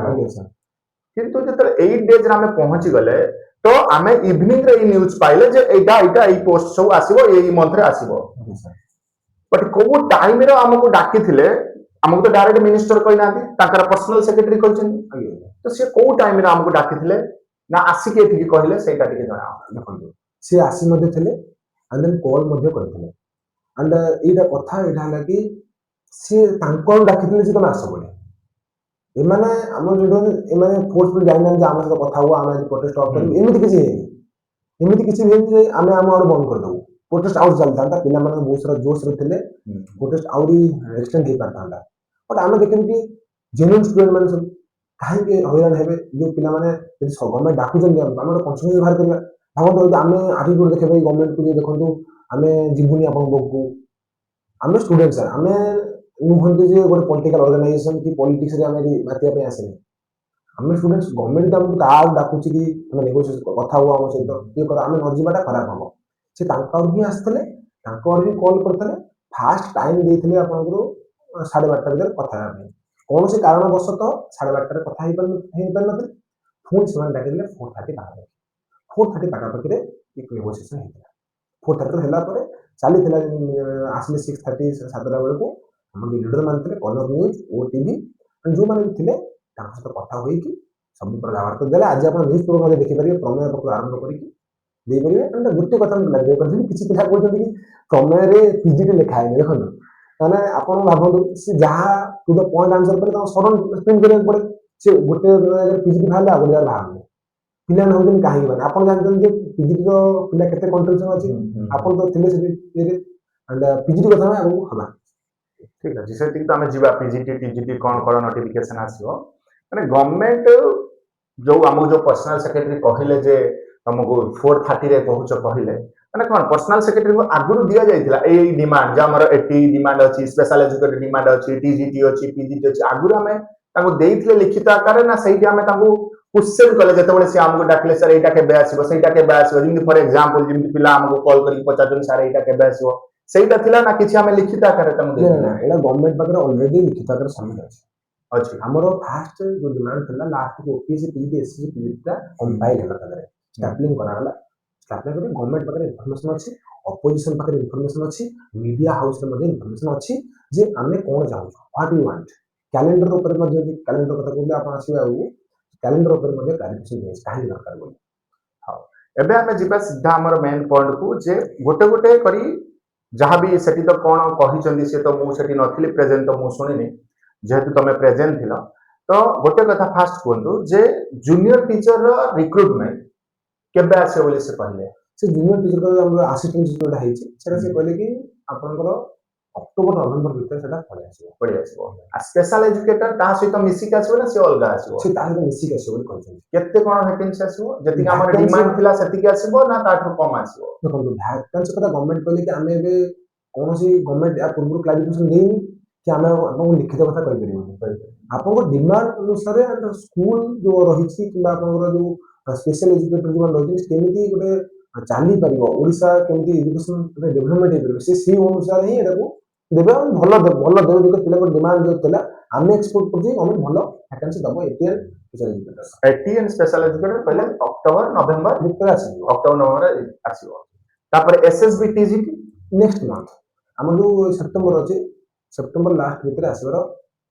କିନ୍ତୁ ଯେତେବେଳେ 8 ଡେଜରେ ଆମେ ପହଞ୍ଚି ଗଲେ ତ ଆମେ ଇଭିନିଂ ରେ ଏଇ ନ୍ୟୁଜ ପାଇଲେ ଯେ ଏଇଟା ଏଇ ପୋଷ୍ଟ ସବୁ ଆସିବ ଏଇ ମନ୍ଥରେ ଆସିବ ବଟ୍ କୋଉ ଟାଇମରେ ଆମକୁ ଡାକିଥିଲେ ଆମକୁ ତ ଡାଇରେକ୍ଟ ମିନିଷ୍ଟର କହିନାହାନ୍ତି ତାଙ୍କର ପର୍ସନାଲ ସେକ୍ରେଟାରୀ କହିଛନ୍ତି ତ ସେ କୋଉ ଟାଇମରେ ଆମକୁ ଡାକିଥିଲେ ନା ଆସିକି ଏଠିକି କହିଲେ ସେଇଟା ଟିକେ ଜଣାଅ। ଦେଖନ୍ତୁ ସେ ଆସି ମଧ୍ୟ ଥିଲେ ଆଣ୍ଡ ଦେନ୍ କଲ୍ ମଧ୍ୟ କରିଥିଲେ ଆଣ୍ଡ ଏଇଟା କଥା ଏଇଟା ହେଲା କି ସିଏ ତାଙ୍କୁ ଆଉ ଡାକିଥିଲେ ଯେ ତମେ ଆସ ବୋଲି ଏମାନେ ଆମର ଲିଡର ଏମାନେ ଫୋର୍ସଫୁଲି ଯାଇନାହାନ୍ତି ଯେ ଆମ ସହିତ କଥା ହୁଅ ଆମେ ଆଜି ପ୍ରୋଟେଷ୍ଟ ଅଫ୍ କରିବୁ ଏମିତି କିଛି ହେଇନି ଏମିତି କିଛି ହେଇନି ଯେ ଆମେ ଆମ ଆଡୁ ବନ୍ଦ କରିଦେବୁ ପ୍ରୋଟେଷ୍ଟ ଆହୁରି ଚାଲିଥାନ୍ତା ପିଲାମାନେ ବହୁତ ସାରା ଜୋସ୍ରେ ଥିଲେ ପ୍ରୋଟେଷ୍ଟ ଆହୁରି ଏକ୍ସଟେଣ୍ଡ ହେଇପାରିଥାନ୍ତା ବଟ୍ ଆମେ ଦେଖିଲୁ କି ଜେନ୍ୟୁନ୍ ଷ୍ଟୁଡେଣ୍ଟ ମାନେ ସବୁ କାହିଁକି ହଇରାଣ ହେବେ ଯୋଉ ପିଲାମାନେ ଯଦି ଗଭର୍ଣ୍ଣମେଣ୍ଟ ଡାକୁଛନ୍ତି ଆମେ ଗୋଟେ କନସିକ୍ୱେନ୍ସ ବାହାର କରିବା ଭାବନ୍ତୁ ଯଦି ଆମେ ଆଜି ଗୋଟେ ଦେଖିବା ଏଇ ଗଭର୍ଣ୍ଣମେଣ୍ଟକୁ ଯେ ଦେଖନ୍ତୁ ଆମେ ଯିବୁନି ଆପଣଙ୍କ ପାଖକୁ ଆମେ ଷ୍ଟୁଡେଣ୍ଟ ସାର୍ ଆମେ ନୁହନ୍ତି ଯେ ଗୋଟେ ପଲିଟିକାଲ ଅର୍ଗାନାଇଜେସନ କି ପଲିଟିକ୍ସରେ ଆମେ ମାତିବା ପାଇଁ ଆସିନି ଆମେ ଷ୍ଟୁଡେଣ୍ଟ ଗଭର୍ଣ୍ଣମେଣ୍ଟ ଆମକୁ ତା ଡାକୁଛି କି ଆମେ ନେଗୋସିଏସନ କଥା ହୁଅ ଆମ ସହିତ ଇଏ କର ଆମେ ନ ଯିବାଟା ଖରାପ ହବ ସେ ତାଙ୍କ ଆଡୁ ହିଁ ଆସିଥିଲେ ତାଙ୍କ ଆଡୁ ହିଁ କଲ୍ କରିଥିଲେ ଫାଷ୍ଟ ଟାଇମ ଦେଇଥିଲେ ଆପଣଙ୍କର 12:30 ଭିତରେ କଥା ହେବା ପାଇଁ କୌଣସି କାରଣବଶତଃ 12:30ରେ କଥା ହେଇପାରିନଥିଲେ ପୁଣି ସେମାନେ ଡାକିଥିଲେ 4:30 ପାଖାପାଖିରେ ନେଗୋସିଏସନ ହେଇଥିଲା 4:30 ହେଲା ପରେ ଚାଲିଥିଲା ଆସିଲେ 6:30 7ଟା ବେଳକୁ ଆମର ଲିଡର ମାନେ ଥିଲେ କନକ ନ୍ୟୁଜ ଓଟିଭି ଯୋଉମାନେ ବି ଥିଲେ ତାଙ୍କ ସହିତ କଥା ହୋଇକି ସବୁ କଥାବାର୍ତ୍ତା ଦେଲେ ଆଜି ଆପଣ ନ୍ୟୁଜ ପେପର ମଧ୍ୟ ଦେଖିପାରିବେ ପ୍ରମେୟ ପତ୍ର ଆରମ୍ଭ କରିକି ଦେଇପାରିବେ ଗୋଟେ କଥା ମୁଁ କ୍ଲାରିଫାଇ କରିଥିଲି କିଛି ପିଲା କହୁଛନ୍ତି କି ପ୍ରମେୟରେ ପିଜିଟି ଲେଖା ହେଇନି ଦେଖନ୍ତୁ ତାହେଲେ ଆପଣ ଭାବନ୍ତୁ ସେ ଯାହା ଟୁ ଦ ପଏଣ୍ଟ ଆନ୍ସର କଲେ ତାଙ୍କୁ ସଡନ ସ୍ପିନ୍ କରିବାକୁ ପଡେ ସେ ଗୋଟେ ଜାଗାରେ ପିଜିଟି ବାହାରିଲେ ଆଉ ଗୋଟେ ଜାଗାରେ ବାହାରୁନି ପିଲାମାନେ ଭାବୁଛନ୍ତି କାହିଁକି ମାନେ ଆପଣ ଜାଣିଛନ୍ତି ଯେ ପିଜିଟିର ପିଲା କେତେ କଣ୍ଟ୍ରିବ୍ୟୁସନ ଅଛି ଆପଣ ତ ଥିଲେ ସେଠି ଇଏରେ ପିଜିଟି କଥା ଆମେ ଆଗକୁ ହବା ଠିକ ଅଛି ସେଠିକି ତ ଆମେ ଯିବା ପିଜିଟି ଟିଜିଟି କଣ ନୋଟିଫିକେସନ ଆସିବ ମାନେ ଗଭର୍ଣ୍ଣମେଣ୍ଟ ଯୋଉ ଆମକୁ ଯୋଉ ପର୍ସନାଲ ସେକ୍ରେଟାରୀ କହିଲେ ଯେ ତମକୁ 4:30ରେ କହୁଛ କହିଲେ ମାନେ କଣ ପର୍ସନାଲ ସେକ୍ରେଟାରୀକୁ ଆଗରୁ ଦିଆଯାଇଥିଲା ଏଇ ଡିମାଣ୍ଡ ଯେ ଆମର ଏଟି ଡିମାଣ୍ଡ ଅଛି ସ୍ପେଶାଲ ଏଜୁକେଟେଡ ଡିମାଣ୍ଡ ଅଛି ଟିଜିଟି ଅଛି ପିଜିଟି ଅଛି ଆଗରୁ ଆମେ ତାଙ୍କୁ ଦେଇଥିଲେ ଲିଖିତ ଆକାରରେ ନା ସେଇଠି ଆମେ ତାଙ୍କୁ କ୍ୱେଶ୍ଚନ କଲେ ଯେତେବେଳେ ସେ ଆମକୁ ଡାକିଲେ ସାର୍ ଏଇଟା କେବେ ଆସିବ ସେଇଟା କେବେ ଆସିବ ଯେମିତି ଫର ଏକ୍ସାମ୍ପଲ ଯେମିତି ପିଲା ଆମକୁ କଲ୍ କରିକି ପଚାରୁଛନ୍ତି ସାର୍ ଏଇଟା କେବେ ଆସିବ ସେଇଟା ଥିଲା ନା କିଛି ଆମେ ଲିଖିତ ଆକାରରେ ତାଙ୍କୁ ଦେଇଥିଲେ ଏଇଟା ଗଭର୍ଣ୍ଣମେଣ୍ଟ ପାଖରେ ଅଲରେଡି ଲିଖିତ ଆକାରରେ ସବମିଟ ଅଛି ଅଛି ଆମର ଫାଷ୍ଟ ଯୋଉ ଡିମାଣ୍ଡ ଥିଲା ଲାଷ୍ଟକୁ ଓପିଏସସି ପିଜିଟି ଏସଏସସି ପିଜିଟିଟା କମ୍ପାଇଲ ହେଲା ତାପରେ ଷ୍ଟାପଲିଂ କରାଗଲା ଷ୍ଟାପଲିଂ କରି ଗଭର୍ଣ୍ଣମେଣ୍ଟ ପାଖରେ ଇନଫର୍ମେସନ ଅଛି ଅପୋଜିସନ ପାଖରେ ଇନଫର୍ମେସନ ଅଛି ମିଡିଆ ହାଉସରେ ମଧ୍ୟ ଇନଫର୍ମେସନ ଅଛି ଯେ ଆମେ କଣ ଚାହୁଁଛୁ ହ୍ୱାଟ ୟୁ ୱାଣ୍ଟ କ୍ୟାଲେଣ୍ଡର ଉପରେ ମଧ୍ୟ କ୍ୟାଲେଣ୍ଡର କଥା କହୁଥିଲେ ଆପଣ ଆସିବେ ଆଉ କ୍ୟାଲେଣ୍ଡର ଉପରେ ମଧ୍ୟ କ୍ଲାରିଫିକେସନ ଦିଆଯାଇଛି କାହିଁକି ଦରକାର ବୋଲି ହଉ ଏବେ ଆମେ ଯିବା ସିଧା ଆମର ମେନ୍ ପଏଣ୍ଟକୁ ଯେ ଗୋଟେ ଗୋଟେ କରି ଯାହାବି ସେଠି ତ କଣ କହିଛନ୍ତି ସେ ତ ମୁଁ ସେଠି ନଥିଲି ପ୍ରେଜେଣ୍ଟ ତ ମୁଁ ଶୁଣିନି ଯେହେତୁ ତମେ ପ୍ରେଜେଣ୍ଟ ଥିଲ ତ ଗୋଟେ କଥା ଫାଷ୍ଟ କୁହନ୍ତୁ ଯେ ଜୁନିୟର ଟିଚର ରିକ୍ରୁଟମେଣ୍ଟ କେବେ ଆସିବ ବୋଲି ସେ କହିଲେ ସେ ଜୁନିୟର ଟିଚର ଆମର ଆସିଷ୍ଟାଣ୍ଟ ଟିଚରଟା ହେଇଛି ସେଟା ସେ କହିଲେ କି ଆପଣଙ୍କର ଅକ୍ଟୋବର ନଭେମ୍ବର ଭିତରେ ସେଟା ପଳେଇ ଆସିବ ସ୍ପେଶାଲ ଏଜୁକେଟର ତା ସହିତ ମିଶିକି ଆସିବ ନା ସେ ଅଲଗା ଆସିବ ସେ ତା ସହିତ ମିଶିକି ଆସିବ ବୋଲି କହିଛନ୍ତି କେତେ କଣ ଭ୍ୟାକେନ୍ସି ଆସିବ ଯେତିକି ଆମର ଡିମାଣ୍ଡ ଥିଲା ସେତିକି ଆସିବ ନା ତାଠୁ କମ ଆସିବ ଦେଖନ୍ତୁ ଭ୍ୟାକେନ୍ସି କଥା ଗଭର୍ଣ୍ଣମେଣ୍ଟ କହିଲେ କି ଆମେ ଏବେ କୌଣସି ଗଭର୍ଣ୍ଣମେଣ୍ଟ ୟା ପୂର୍ବରୁ କ୍ଲାରିଫିକେସନ ଦେଇନି କି ଆମେ ଆପଣଙ୍କୁ ଲିଖିତ କଥା କହିପାରିବୁନି ଆପଣଙ୍କ ଡିମାଣ୍ଡ ଅନୁସାରେ ସ୍କୁଲ ଯୋଉ ରହିଛି କିମ୍ବା ଆପଣଙ୍କର ଯୋଉ ସ୍ପେଶାଲ ଏଜୁକେଟର ଯୋଉମାନେ ରହିଛନ୍ତି କେମିତି ଗୋଟେ ଚାଲି ପାରିବ ଓଡିଶା କେମିତି ଏଜୁକେସନ ଡେଭଲପମେଣ୍ଟ ହେଇପାରିବ ସେ ଅନୁସାରେ ହିଁ ଏଟାକୁ ଦେବେ ଆଉ ଭଲ ଦେବେ ଯେହେତୁ ପିଲାଙ୍କର ଡିମାଣ୍ଡ ଯୋଉ ଥିଲା ଆମେ ଏକ୍ସପୋର୍ଟ କରୁଛୁ ଗଭର୍ଣ୍ଣମେଣ୍ଟ ଭଲ ଭ୍ୟାକାନ୍ସି ଦବ ATN special educator ATN special educator କହିଲେ ଅକ୍ଟୋବର ନଭେମ୍ବର ଭିତରେ ଆସିଯିବ ଅକ୍ଟୋବର ନଭେମ୍ବର ଆସିବ। ତାପରେ ଏସଏସବି ଟିଜିଟି ନେକ୍ସଟ ମନ୍ଥ ଆମର ଯୋଉ ସେପ୍ଟେମ୍ବର ଅଛି ସେପ୍ଟେମ୍ବର ଲାଷ୍ଟ ଭିତରେ ଆସିବାର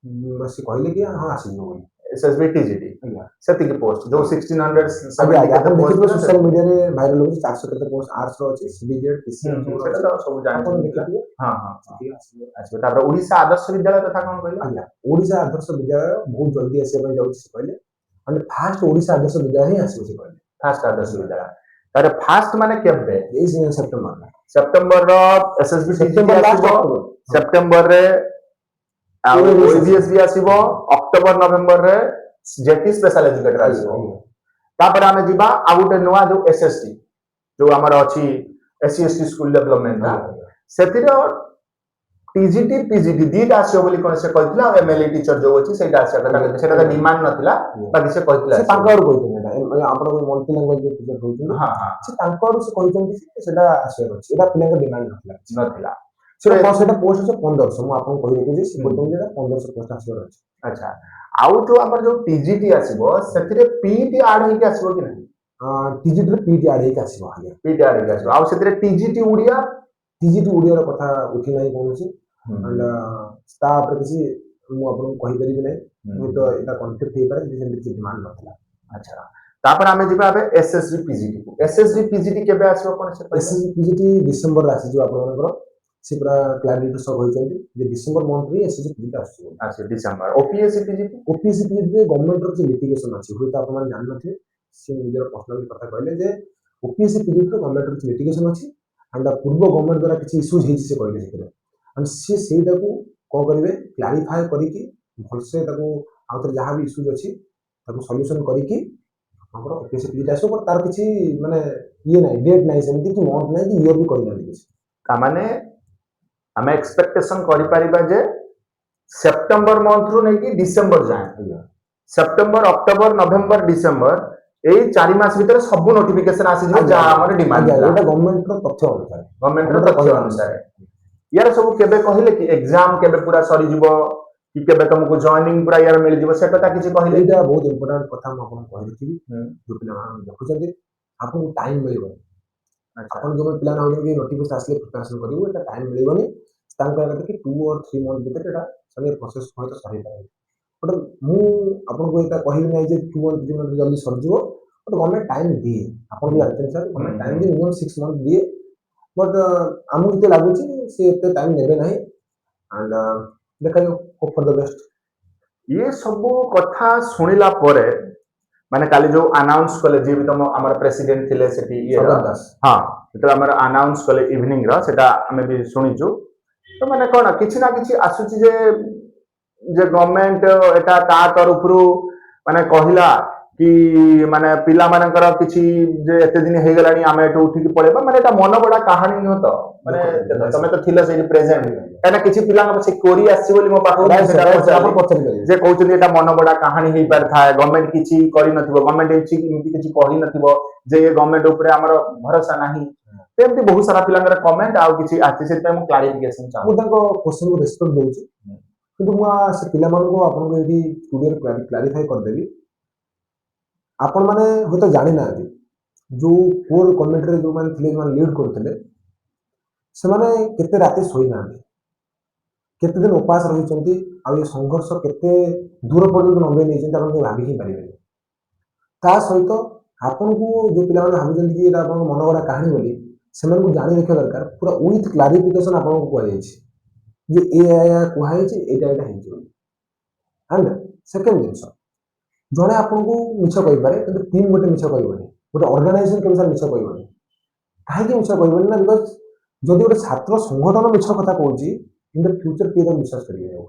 ସେ କହିଲେ କି ହଁ ଆସିଯିବ ବୋଲି ଏସଏସବି ଟିଜିଟି ଆଜ୍ଞା ସେତିକି ପୋଷ୍ଟ ଯୋଉ 1670 ଆଜ୍ଞା ଆପଣ କେତେ ଦେଖିଥିବେ post ସୋସିଆଲ ମିଡିଆରେ ଭାଇରାଲ ହଉଛି 400 କେତେ ପୋଷ୍ଟ ଆର୍ଟ୍ସ ର ଅଛି ସିବିଜେଡ ପିସିଏମ ସେଟା ତ ସବୁ ଆପଣ ଜାଣିଛନ୍ତି ଦେଖିଥିବେ ହଁ ହଁ ସେତିକି ଆସିବ ଆସିବ। ତାପରେ ଓଡିଶା ଆଦର୍ଶ ବିଦ୍ୟାଳୟ କଥା କଣ କହିଲେ? ଆଜ୍ଞା ଓଡିଶା ଆଦର୍ଶ ବିଦ୍ୟାଳୟ ବହୁତ ଜଲ୍ଦି ଆସିବା ପାଇଁ ଯାଉଛି ସେ କହିଲେ ମାନେ ଫାଷ୍ଟ ଓଡିଶା ଆଦର୍ଶ ବିଦ୍ୟାଳୟ ହିଁ ଆସିବ ସେ କହିଲେ ଫାଷ୍ଟ ଆଦର୍ଶ ବିଦ୍ୟାଳୟ ତାପରେ ଫାଷ୍ଟ ମାନେ କେବେ ଏଇ September September SSB TGT September last ଆସିବ ଅକ୍ଟୋବର ସେପ୍ଟେମ୍ବରରେ ଆଉ OAVS ଓଇଭିଏସ୍ ବି ଆସିବ ଅକ୍ଟୋବର ନଭେମ୍ବରରେ ଜେଟି ସ୍ପେଶାଲ ଏଜୁକେଟର ଆସିବ। ତାପରେ ଆମେ ଯିବା ଆଉ ଗୋଟେ ନୂଆ ଯୋଉ ଏସଏସଟି ଯୋଉ ଆମର ଅଛି ଏସସି ଏସଟି ସ୍କୁଲ ଡେଭଲପମେଣ୍ଟ ସେଥିର ଟିଜିଟି ପିଜିଟି ଦିଟା ଆସିବ ବୋଲି କଣ ସେ କହିଥିଲା ଆଉ ଏମଏଲଏ ଟିଚର ଯୋଉ ଅଛି ସେଇଟା ଆସିବା କଥା କହିଥିଲେ ସେଇଟା ଡିମାଣ୍ଡ ନଥିଲା ବାକି ସେ କହିଥିଲା ସେ ତାଙ୍କ ଆଡୁ କହିଛନ୍ତି ଆପଣ ମଲ୍ଟି ଲାଙ୍ଗୁଏଜ ଟିଚର କହୁଛନ୍ତି ହଁ ହଁ ସେ ତାଙ୍କ ଆଡୁ ସେ କହିଛନ୍ତି ସେଟା ଆସିବାର ଅଛି ଏଟା ପିଲାଙ୍କ ଡିମାଣ୍ଡ ନଥିଲା ନଥିଲା ସେଟା ପୋଷ୍ଟ ଅଛି 1500 ମୁଁ ଆପଣଙ୍କୁ କହିଦେବି ଯେ ସେ କହିଛନ୍ତି ଯେ 1500 ପୋଷ୍ଟ ଆସିବାର ଅଛି। ଆଚ୍ଛା ଆଉ ଯୋଉ ଆମର ଯୋଉ ଟିଜିଟି ଆସିବ ସେଥିରେ ପିଟି ଆଡ ହେଇକି ଆସିବ କି ନାହିଁ? ଟିଜିଟି ରେ ପିଟି ଆଡ ହେଇକି ଆସିବ ଆଜ୍ଞା ପିଟି ଆଡ ହେଇକି ଆସିବ ଆଉ ସେଥିରେ ଟିଜିଟି ଓଡିଆ ଟିଜିଟି ଓଡିଆର କଥା ଉଠି ନାହିଁ କୌଣସି ତା ଉପରେ କିଛି ମୁଁ ଆପଣଙ୍କୁ କହିପାରିବି ନାହିଁ ହୁଏତ ଏଇଟା କନଫ୍ଲିକ୍ଟ ହେଇପାରେ ଯଦି ସେମିତି କିଛି ଡିମାଣ୍ଡ ନଥିଲା। ଆଚ୍ଛା ତାପରେ ଆମେ ଯିବା ଏବେ ଏସଏସବି ପିଜିଟି କୁ ଏସଏସବି ପିଜିଟି କେବେ ଆସିବ କଣ ସେ ଏସଏସବି ପିଜିଟି ଡିସେମ୍ବରରେ ଆସିଯିବ ଆପଣଙ୍କର ସେ ପୁରା କ୍ଲାରିଟି ସହ କହିଛନ୍ତି ଯେ ଡିସେମ୍ବର ମନ୍ଥରେ ଏସଏସବି ପିଜିଟି ଆସୁଛି ଆଚ୍ଛା ଡିସେମ୍ବର ଓପିଏସସି ପିଜିଟି ପିଜିଟିରେ ଗଭର୍ଣ୍ଣମେଣ୍ଟର କିଛି ଲିଟିଗେସନ ଅଛି ହୁଏତ ଆପଣମାନେ ଜାଣିନଥିବେ ସେ ନିଜର ପର୍ସନାଲ କଥା କହିଲେ ଯେ ଓପିଏସସି ପିଜିଟିରେ ଗଭର୍ଣ୍ଣମେଣ୍ଟର କିଛି ଲିଟିଗେସନ ଅଛି ଆଣ୍ଡ ପୂର୍ବ ଗଭର୍ଣ୍ଣମେଣ୍ଟ ଦ୍ୱାରା କିଛି ଇସ୍ୟୁଜ ହେଇଛି ସେ କହିଲେ ସେଥିରେ ଆଣ୍ଡ ସିଏ ସେଇଟାକୁ କଣ କରିବେ କ୍ଲାରିଫାଏ କରିକି ଭଲସେ ତାକୁ ଆଉ ଥରେ ଯାହା ବି ଇସ୍ୟୁଜ ଅଛି ତାକୁ ସଲ୍ୟୁସନ କରିକି ଆମର ଓପିଏସସି ପିଜିଟି ଆସିବ ତାର କିଛି ମାନେ ଇଏ ନାହିଁ ଡେଟ୍ ନାହିଁ ସେମିତି କି ମନ୍ଥ ନାହିଁ କି ଇୟର ବି କହିନାହାନ୍ତି କିଛି ତାମାନେ ଆମେ ଏକ୍ସପେକ୍ଟେସନ କରିପାରିବା ଯେ ସେପ୍ଟେମ୍ବର ମନ୍ଥରୁ ନେଇକି ଡିସେମ୍ବର ଯାଏଁ ସେପ୍ଟେମ୍ବର ଅକ୍ଟୋବର ନଭେମ୍ବର ଡିସେମ୍ବର ଏଇ 4 ମାସ ଭିତରେ ସବୁ ନୋଟିଫିକେସନ ଆସିଯିବ ଯାହା ଆମର ଡିମାଣ୍ଡ ଥିଲା ଏଇଟା ଗଭର୍ଣ୍ଣମେଣ୍ଟର ତଥ୍ୟ ଅନୁସାରେ ଗଭର୍ଣ୍ଣମେଣ୍ଟର ତଥ୍ୟ ଅନୁସାରେ ইয়াର ସବୁ କେବେ କହିଲେ କି ଏକ୍ସାମ କେବେ ପୁରା ସରିଯିବ କି କେବେ ତମକୁ ଜଏନିଂ ପୁରା ইয়াର ମିଳିଯିବ ସେ କଥା କିଛି କହିଲେ ଏଇଟା ବହୁତ ଇମ୍ପୋର୍ଟାଣ୍ଟ କଥା ମୁଁ ଆପଣଙ୍କୁ କହିଦେଇଥିବି ଯୋଉ ପିଲାମାନେ ଦେଖୁଛନ୍ତି ଆପଣଙ୍କୁ ଟାଇମ ମିଳିବନି ଆପଣ ଯୋଉ ପିଲାମାନେ ହଉଛନ୍ତି ନୋଟିଫିକେସନ ଆସିଲେ ପ୍ରିପାରେସନ କରିବୁ ଏଟା ଟାଇମ ମିଳିବନି ତାଙ୍କ କହିବା କଥା କି 2 or 3 ମନ୍ଥ ଭିତରେ ଏଟା ସେମାନେ ପ୍ରୋସେସ ହয়তো ସରିପାରେ ବଟ୍ ମୁଁ ଆପଣଙ୍କୁ ଏଇଟା କହିବି ନାହିଁ ଯେ 2 or 3 ମନ୍ଥ ଜଲ୍ଦି ସରିଯିବ ବଟ୍ ଗଭର୍ଣ୍ଣମେଣ୍ଟ ଟାଇମ ଦିଏ ଆପଣ ବି ଜାଣିଛନ୍ତି ସାର୍ ଗଭର୍ଣ୍ଣମେଣ୍ଟ ଟାଇମ ଦିଏ ମିନିମମ୍ 6 ମନ୍ଥ ଦିଏ ବଟ୍ ଆମକୁ ଯେତେ ଲାଗୁଛି ସେ ଏତେ ଟାଇମ ନେବେ ନାହିଁ ଆଣ୍ଡ ଦେଖାଯାଉ ହୋପ୍ ଫର ଦ ବେଷ୍ଟ ये सब कथा शुणिला परे माने काली जो अनाउंस कले जे भी तम हमर प्रेसिडेंट थिले सेठी ये हां तो हमर अनाउंस कले इवनिंग रा सेटा हमें भी सुनिजु तो माने कोन किछि ना किछि आसुची जे गवर्नमेंट एटा ता तरफरु माने कहिला कि माने पिला मानकर किछि जे एते दिन हे गलानी आमे एटू उठी के पळेबा माने एटा मन बडा कहानी न तो माने तमे तो थिले से प्रेजेंट एना किछि पिला से कोरी आसी बोली मो पाखो सेटा पचारि जे कहउछन एटा मन बडा कहानी हे पार था गवर्नमेंट किछि करि नथिबो गवर्नमेंट किछि कहि नथिबो जे गवर्नमेंट ऊपर हमर भरोसा नाही तेमति बहुत सारा पिलांगर कमेंट आउ किछि आछि से मु क्लैरिफिकेशन चाहू मु तको क्वेश्चन को रेस्पेक्ट दोछि किंतु मु से पिला मानको आपन को एडी स्टूडियो क्लैरिफाई कर देबी आपण माने होत जानि नाथि जो कोर कमिटी रे जो मान थिले जो लीड करथिले से माने केते राति सोई नाथि केते दिन उपास रहिचंती आ ये संघर्ष केते दूर पर्यंत नंगे नै चिंता आपण भाबी ही परिबे ता सहित आपण को जो पिला माने भाबुचंती कि एटा आपण मन गडा कहानी बोली सेमान को जानि रखे दरकार पूरा विथ क्लैरिफिकेशन आपण को कहै छै जे ए आया कहै छै एटा एटा हे छै एंड सेकंड जिंस जणे आपण को मिछ कहि पारे किंतु टीम गोटे मिछ कहिबोनी गोटे ऑर्गेनाइजेशन के अनुसार मिछ कहिबोनी काहे कि मिछ कहिबोनी ना बिकॉज़ जदि गोटे छात्र संगठन मिछ कथा कहूची इन द फ्यूचर के विश्वास करिवे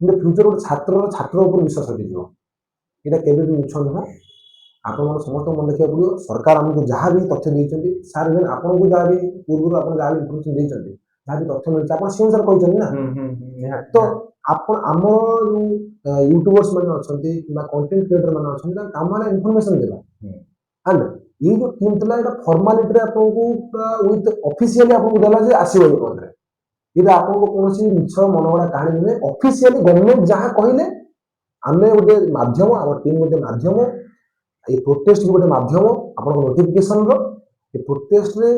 इन द फ्यूचर गोटे छात्र ऊपर विश्वास हटिଯିବ एटा केबे भी मिछ नह आपण समस्त मन देखिया पड़ियो सरकार हमको जहां भी तथ्य दैचंती सार इवन आपण को जहां भी पूर्व आपण जहां भी इन्फॉर्मेशन दैचंती जहां भी तथ्य मिलछ आपण से अनुसार कहचंती ना तो आपण हमर यूट्यूबर्स माने अछंती किबा कंटेंट क्रिएटर माने अछंती काम माने इन्फॉर्मेशन देबा एंड ये जो टीम थिला एटा फॉर्मालिटी रे आपको विथ ऑफिशियली आपको देला जे आसीबो ए पदरे इरा आपको कोनोसी मिछ मनोगडा कहानी नै ऑफिशियली गवर्नमेंट जहां कहिले आमे गोटे माध्यम आवर टीम गोटे माध्यम ये प्रोटेस्ट गोटे माध्यम आपन नोटिफिकेशन रो ये प्रोटेस्ट रे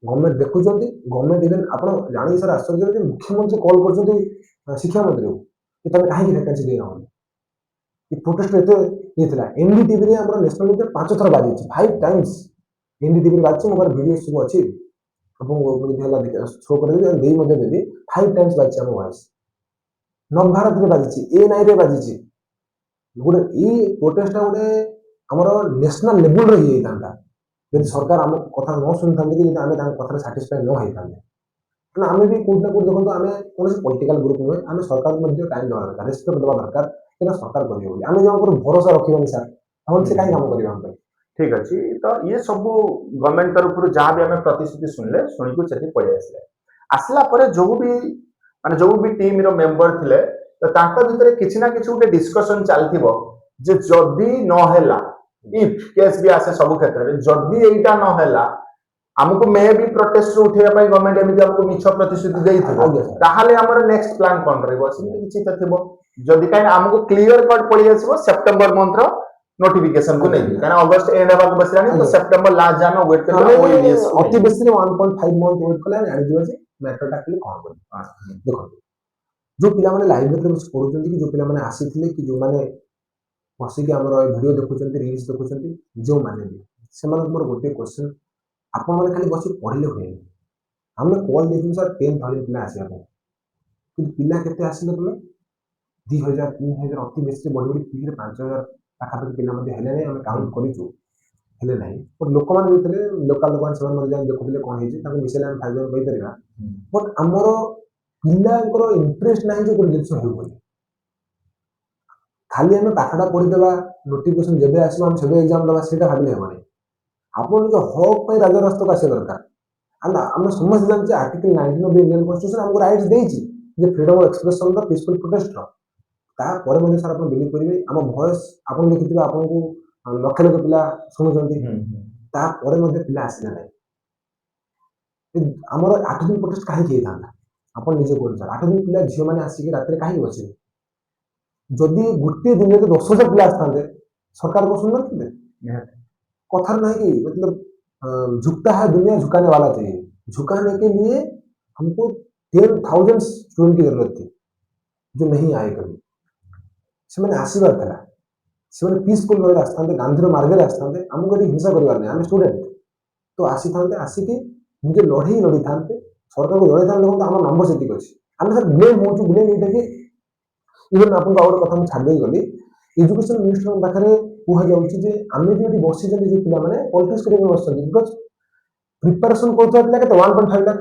गवर्नमेंट देखुचंती गवर्नमेंट इवन आपन जानि सर आश्चर्य जे मुख्यमंत्री कॉल करचंती शिक्षा मंत्री को कि तमे काहे वैकेंसी दे रहल ये प्रोटेस्ट एते ये थिला एनडीटीवी रे हमर नेशनल मीडिया 5 थर बाजी 5 टाइम्स एनडीटीवी रे बाजी मोर वीडियो सब अछि अपन मुझे हला देख शो कर दे देई मजे देबी 5 टाइम्स बाजी हम वॉइस नव भारत रे बाजी ए नाइ रे बाजी गोटे ई प्रोटेस्ट गोटे हमर नेशनल लेवल रे ही थांता यदि सरकार हम कथा न सुन थांते कि आमे तांग कथा सैटिस्फाई न होई थांते ना आमे भी कोड ना कोड देखो आमे कोनसी पॉलिटिकल ग्रुप में आमे सरकार मध्ये टाइम देवा दरकार रेस्पेक्ट देवा दरकार कि सरकार करियो बोली आमे जो पर भरोसा रखिबनी सर हम से काई काम करियो हम ठीक अछि तो ये सब गवर्नमेंट तरफ जहाँ भी हमें प्रतिश्रुति सुनले शुणी चेती पड़े आसले आसला पर जो भी माने जो भी टीम रो मेंबर थिले तो तांका भितरे किछि ना किछि उठे डिस्कशन चलथिबो जे जदी न होला इफ केस भी आसे सब क्षेत्र में जदी एटा न होला हमको मे भी प्रोटेस्ट उठेया पई गवर्नमेंट एमिति हमको मिछ प्रतिश्रुति देइथिबो ताहाले हमर नेक्स्ट प्लान कोन रहइबो सिमति किछि त थिबो जदी काई हमको क्लियर कट पड़ी आसीबो सितंबर मंथ रो नोटिफिकेशन को नहीं कारण अगस्त एंड हेबा को बसलानी तो सितंबर लास्ट जानो वेट करला ओईडीएस अति बेसी 1.5 मंथ वेट कला जानि दियो जे मैटर टा क्लियर कोन कर देखो जो पिला माने लाइव रे बस पढुचंती कि जो पिला माने आसीथिले कि जो माने बसी कि हमर वीडियो देखुचंती रील्स देखुचंती जो माने भी सेमान मोर गोटे क्वेश्चन आपण माने खाली बसी पढिले होय हमने कॉल देथिन सर 10,000 पिला आसीबा कि पिला केते आसीले तमे 2000 3000 अति बेसी बडी बडी पिले 5000 पाखा पाखी पिला मध्ये हेले नै हम काउंट करिचु हेले नै पर लोक मान भितरे लोकल दुकान सेमान मध्ये जाय देखुले कोन हेछि ताको मिसेले हम फाइबर कहि परिबा बट हमर पिलांकर इंटरेस्ट नाही जे कोन जिंस हेउ बोली खाली हमें पाठटा पढ़ी देबा नोटिफिकेशन जेबे आसीबा हम सेबे एग्जाम देबा सेटा भाबिले हेबानी आपण जो हक पई राजा रास्ता का से दरकार आना हम समझ जान जे article 19 of the Indian constitution हमको राइट्स देछि जे freedom of expression the peaceful protest ता पर मध्ये सर आपण बिलीव करिवे हम वॉइस आपण देखिथिबा आपण को लक्ष लक्ष पिला सुनुचंती ता पर मध्ये पिला आसिना नै हमर 8 दिन प्रोटेस्ट काहे के थांता आपण निजे कोन सर 8 दिन पिला झियो माने आसी के रात्रि काहे बसिबे जदि गोटे दिन में 10,000 पिला आसते सरकार को सुनते कथर नहीं कि मतलब झुकता है दुनिया झुकाने वाला चाहिए झुकाने के लिए हमको 10,000 स्टूडेंट की जरूरत थी जो नहीं आए कभी से मैंने आशीर्वाद था से मैंने पीसफुल वे आसते गांधी मार्ग आसते आमको ये हिंसा करार नहीं आम स्टूडेंट तो आसी था आसिकी निजे लड़े लड़ी था सरकार को लड़े था आम नंबर से अच्छी आम सर ब्लेम हो ब्लेम ये कि इवन आपको आउट कथा मैं छाड़ गली एजुकेशन मिनिस्टर पाखे कह जाऊँगी जे आम जो बसी जो पिला मैंने पॉलिटिक्स करके बस बिकज प्रिपेरेसन कर 1.5 लाख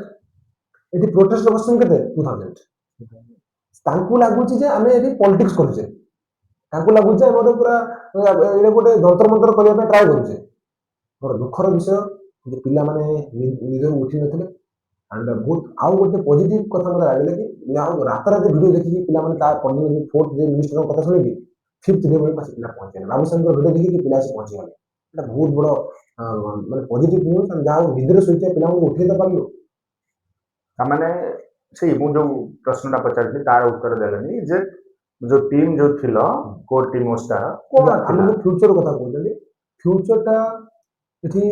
ये प्रोटेस्ट बसन के 2,000 लगुच आम ये पॉलिटिक्स करुचे लगुच पूरा ये गोटे जंतर मंतर करने ट्राए करुचे मोर दुखर विषय पिला माने निजर उठी नथिले एंड बहुत आउ गोटे पॉजिटिव कथा मते लागले कि रात रात वीडियो देखि पिला माने ता पढ़ने जे फोर्थ जे मिनिस्टर कथा सुनि कि फिफ्थ डे में पास पिला पहुंचे बाबू संग वीडियो देखि कि पिला से पहुंचे गले एटा बहुत बड़ माने पॉजिटिव न्यूज एंड जाओ निद्र सोचे पिला को उठे त पारलो माने से मु जो प्रश्नटा पचारथि तार उत्तर देलनी जे जो टीम जो थिलो कोर टीम ओस्टार कोन हम फ्यूचर कथा कहले फ्यूचरटा एथि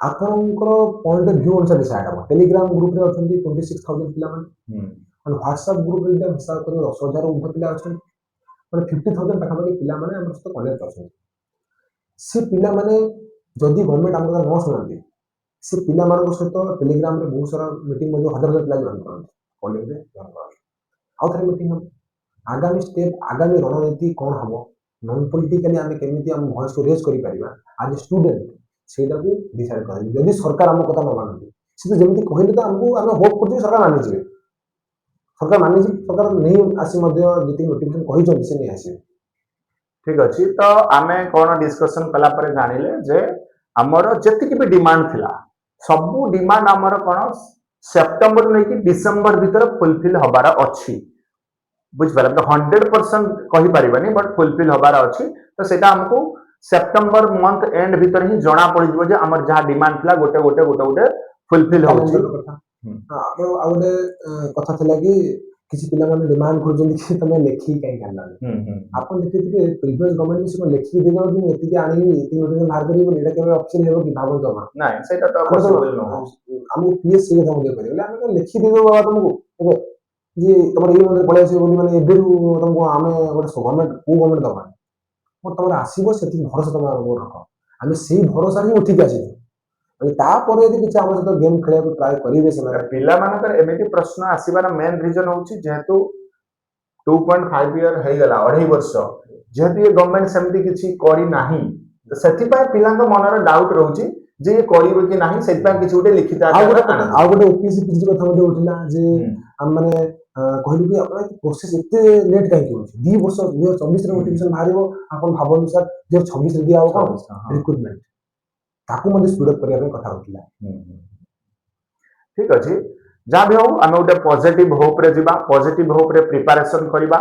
आपनकर पॉइंट ऑफ व्यू अनुसार डिसाइड हम टेलीग्राम ग्रुप रे अछंती 26,000 पिला माने और व्हाट्सएप ग्रुप रे हिसाब करियो 10,000 ऊपर पिला अछन माने 50,000 पाखा पाखी पिला माने हमर सहित कनेक्ट अछन से पिला माने जदी गवर्नमेंट हमका न सुनंती से पिला मानक सहित टेलीग्राम रे बहुत सारा मीटिंग में जो हजार पिला जॉइन करन कॉलेज रे जॉइन करन आउ थरे मीटिंग हम आगामी स्टेप आगामी रणनीति कोन हबो नॉन पॉलिटिकली हम केमिति हम वॉइस को रेज करि परिबा आज स्टूडेंट सेटा को डिसाइड कर जदी सरकार हम कथा न मानती से तो जेमिति कहले तो हमको हम होप करछु सरकार मानि जिवे सरकार मानि जी सरकार नहीं आसी मध्य जति नोटिफिकेशन कहि जल्दी से नहीं आसी ठीक अछि तो आमे कोन डिस्कशन कला पर जानिले जे हमर जति की भी डिमांड थिला सब डिमांड हमर कोन सितंबर नै कि दिसंबर भीतर फुलफिल हबार अछि बुझ पाले तो 100% कहि परिबानी बट फुलफिल हबार अछि तो सेटा हमको सेप्टेम्बर मंथ एंड भीतर ही जना पड़ जे हमर जहाँ डिमांड थिला गोटे गोटे गोटे गोटे फुलफिल होची कैलेंडर कथा आपण आ गोटे कथा थिला कि किसी पिला माने डिमांड कर कि तमे लेखि कहीं करना आपण देखिथिबे प्रीवियस गवर्नमेंट से लेखि देबो कि एति आनी एति नोटिस बाहर करिबो एटा केबे ऑप्शन हेबो कि भाबो तो नहीं सेटा तो पॉसिबल न हो हमको पीएस से हम दे करिबले हम लेखि देबो बाबा तुमको एबे जे तमर ये म्हणजे पळे से बोली माने एबे तुमको आमे गोटे गवर्नमेंट को गवर्नमेंट दबा और तमर आसीबो सेति भरोसा तम रख हम सेही भरोसा ही उठी आसी तापर यदि किसी आम सहित गेम खेल ट्राए करेंगे से पिला मानकर एमिति प्रश्न आसीबार मेन रीजन होची जेहेतु 2.5 इयर हे गला 2.5 वर्ष जेहेतु ये गवर्नमेंट सेमती किछि करी नाही तो सेति पाए पिलांक मनर डाउट रहउची जे ये करिवो कि नाही सेति पाए किछि उठे लिखित आ गोटे ओपीसी पीजी कथा मध्ये उठिला जे हम माने कहलु कि आपण प्रोसेस एते लेट काहे होछि 2 वर्ष 2024 रे नोटिफिकेशन मारिबो आपण भाबनु सर 2026 रे दिया हो कोन रिक्रूटमेंट ताकू मध्ये स्पीड अप करिया कथा उठिला ठीक अछि जा भी हो आमे उटे पॉजिटिव होप रे जिबा पॉजिटिव होप रे प्रिपरेशन करिबा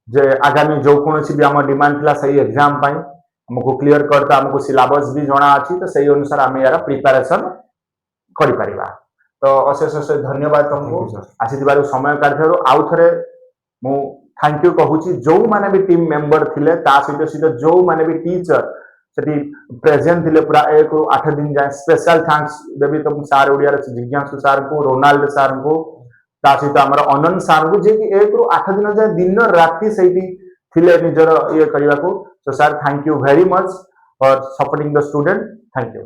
जे आगामी जो कोनोसी भी हमर डिमांड थिला सही एग्जाम पाई हमको क्लियर करता हमको सिलेबस भी जणा अछि तो सही अनुसार आमे यार प्रिपरेशन करि परिबा तो अशेष अशेष धन्यवाद तुमको आसी दिबार समय काढथरो आउ थरे मु थैंक यू कहूची जो माने भी टीम मेंबर थिले ता सहित सहित जो माने भी टीचर सेठी प्रेजेंट थिले पूरा 1 ରୁ 8 दिन जाए स्पेशल थैंक्स देबी तुम सार ओडिया रे जिज्ञासु सार को रोनाल्ड सार को ता सहित हमर अनंत सार को जे कि 1 ରୁ 8 दिन जाए दिन राति सेठी थिले निजर ये करिया को so sir thank you very much for supporting the student thank you